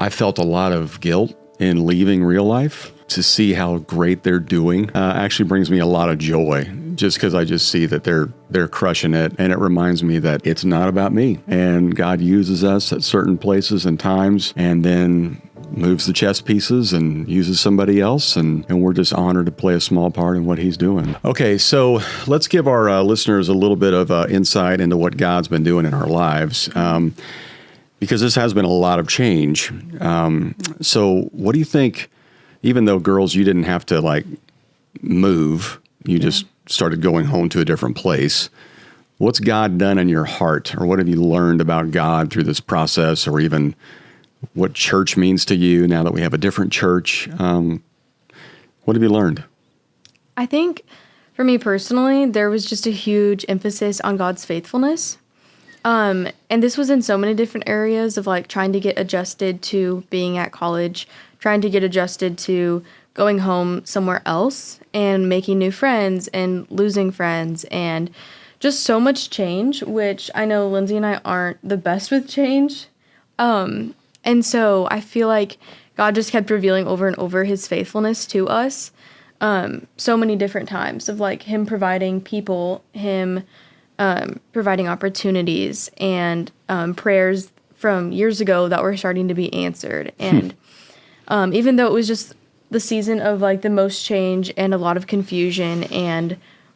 I felt a lot of guilt in leaving real life. To see how great they're doing actually brings me a lot of joy, just because I just see that they're crushing it. And it reminds me that it's not about me. And God uses us at certain places and times and then moves the chess pieces and uses somebody else. And we're just honored to play a small part in what he's doing. Okay, so let's give our listeners a little bit of insight into what God's been doing in our lives. Because this has been a lot of change. So what do you think? Even though, girls, you didn't have to move, you just started going home to a different place. What's God done in your heart, or what have you learned about God through this process, or even what church means to you now that we have a different church? What have you learned? I think for me personally, there was just a huge emphasis on God's faithfulness. And this was in so many different areas of trying to get adjusted to being at college, trying to get adjusted to going home somewhere else and making new friends and losing friends and just so much change, which I know Lindsay and I aren't the best with change. And so I feel like God just kept revealing over and over his faithfulness to us. So many different times of him providing people, him providing opportunities and prayers from years ago that were starting to be answered. And even though it was just the season of the most change and a lot of confusion and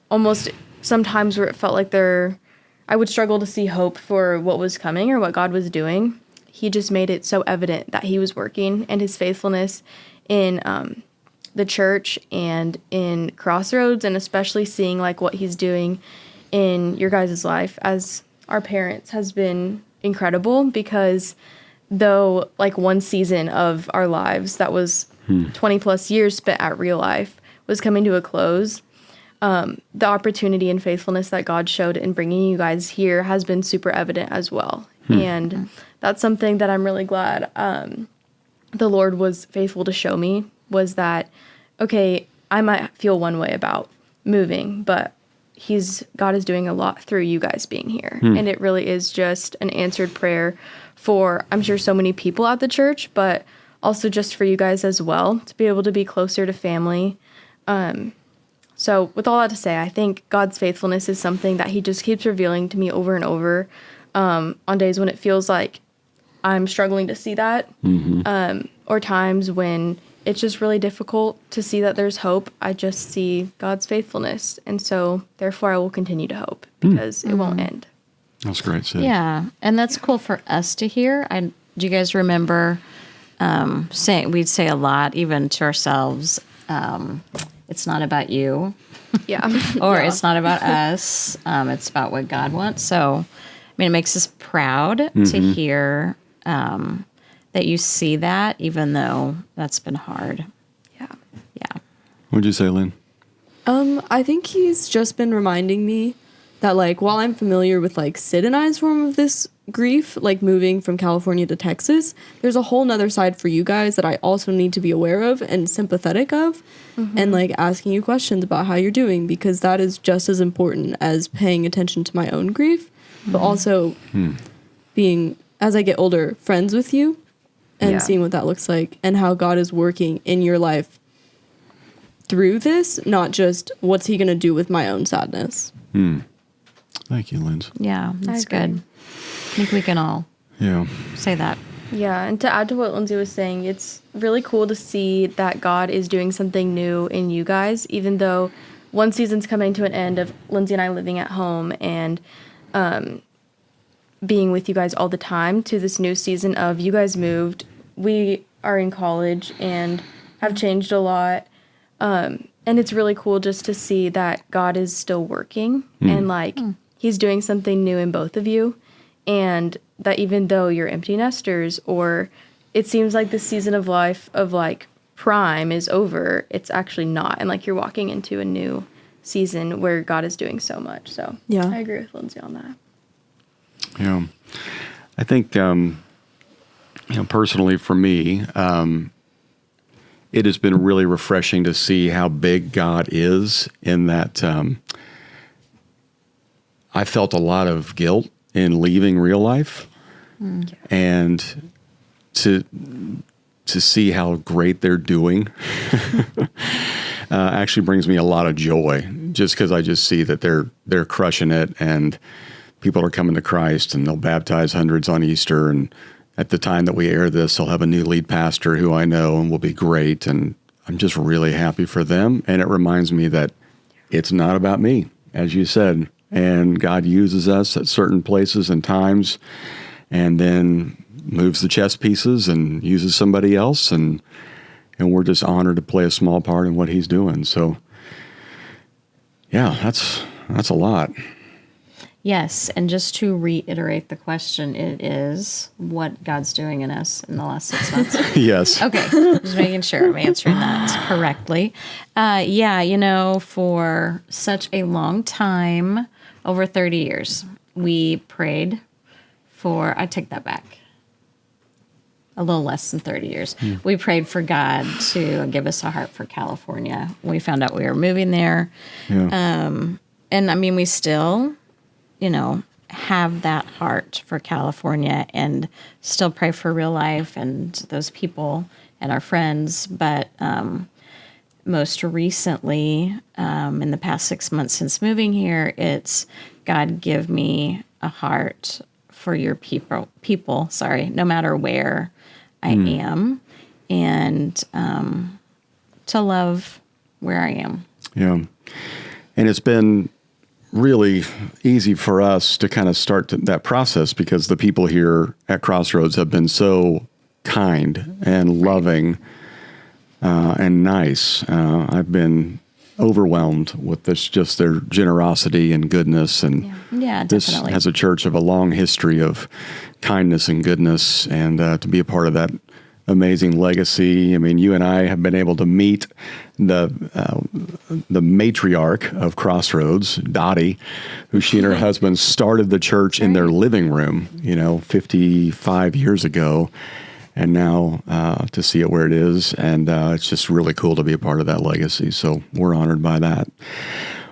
almost sometimes where it felt like I would struggle to see hope for what was coming or what God was doing, he just made it so evident that he was working, and his faithfulness in the church and in Crossroads, and especially seeing what he's doing in your guys' life as our parents has been incredible, because though one season of our lives that was 20 plus years spent at real life was coming to a close, the opportunity and faithfulness that God showed in bringing you guys here has been super evident as well. And that's something that I'm really glad the Lord was faithful to show me, was that, okay, I might feel one way about moving, but God is doing a lot through you guys being here. And it really is just an answered prayer for, I'm sure, so many people at the church, but also just for you guys as well, to be able to be closer to family. So with all that to say, I think God's faithfulness is something that he just keeps revealing to me over and over on days when it feels like I'm struggling to see that, or times when it's just really difficult to see that there's hope. I just see God's faithfulness. And so therefore I will continue to hope, because it won't end. That's great, Sid. Yeah. And that's cool for us to hear. Do you guys remember we'd say a lot, even to ourselves, it's not about you. Yeah. Or it's not about us. It's about what God wants. So, it makes us proud to hear that you see that, even though that's been hard. Yeah. Yeah. What'd you say, Lynn? I think he's just been reminding me that, while I'm familiar with, Sid and I's form of this grief, moving from California to Texas, there's a whole nother side for you guys that I also need to be aware of and sympathetic of, and, asking you questions about how you're doing, because that is just as important as paying attention to my own grief, but also being, as I get older, friends with you and seeing what that looks like and how God is working in your life through this, not just what's he going to do with my own sadness. Thank you, Lindsay. Yeah, that's good. I think we can all say that. Yeah, and to add to what Lindsay was saying, it's really cool to see that God is doing something new in you guys, even though one season's coming to an end of Lindsay and I living at home and being with you guys all the time, to this new season of you guys moved, we are in college and have changed a lot. And it's really cool just to see that God is still working and he's doing something new in both of you. And that even though you're empty nesters, or it seems like the season of life of prime is over, it's actually not. And you're walking into a new season where God is doing so much. So I agree with Lindsay on that. Yeah. I think, personally for me, it has been really refreshing to see how big God is, in that I felt a lot of guilt in leaving real life. And to see how great they're doing actually brings me a lot of joy, just because I just see that they're crushing it, and people are coming to Christ, and they'll baptize hundreds on Easter. And at the time that we air this, they'll have a new lead pastor who I know and will be great. And I'm just really happy for them. And it reminds me that it's not about me, as you said, and God uses us at certain places and times, and then moves the chess pieces and uses somebody else, and we're just honored to play a small part in what he's doing. So yeah, that's a lot. Yes, and just to reiterate the question, it is what God's doing in us in the last 6 months. Yes. Okay, just making sure I'm answering that correctly. Yeah, for such a long time, over 30 years, we prayed for, I take that back, a little less than 30 years. We prayed for God to give us a heart for California. We found out we were moving there. Yeah. And I mean, we still, have that heart for California and still pray for real life and those people and our friends. But most recently, in the past 6 months since moving here, it's God, give me a heart for your people, no matter where I am, and to love where I am. Yeah. And it's been really easy for us to kind of start that process, because the people here at Crossroads have been so kind and loving and nice. I've been overwhelmed with just their generosity and goodness. And Yeah, this definitely. has a church of a long history of kindness and goodness, and to be a part of that amazing legacy. I mean, you and I have been able to meet the matriarch of Crossroads, Dottie, who she and her husband started the church in their living room, 55 years ago. And now to see it where it is, and it's just really cool to be a part of that legacy. So we're honored by that.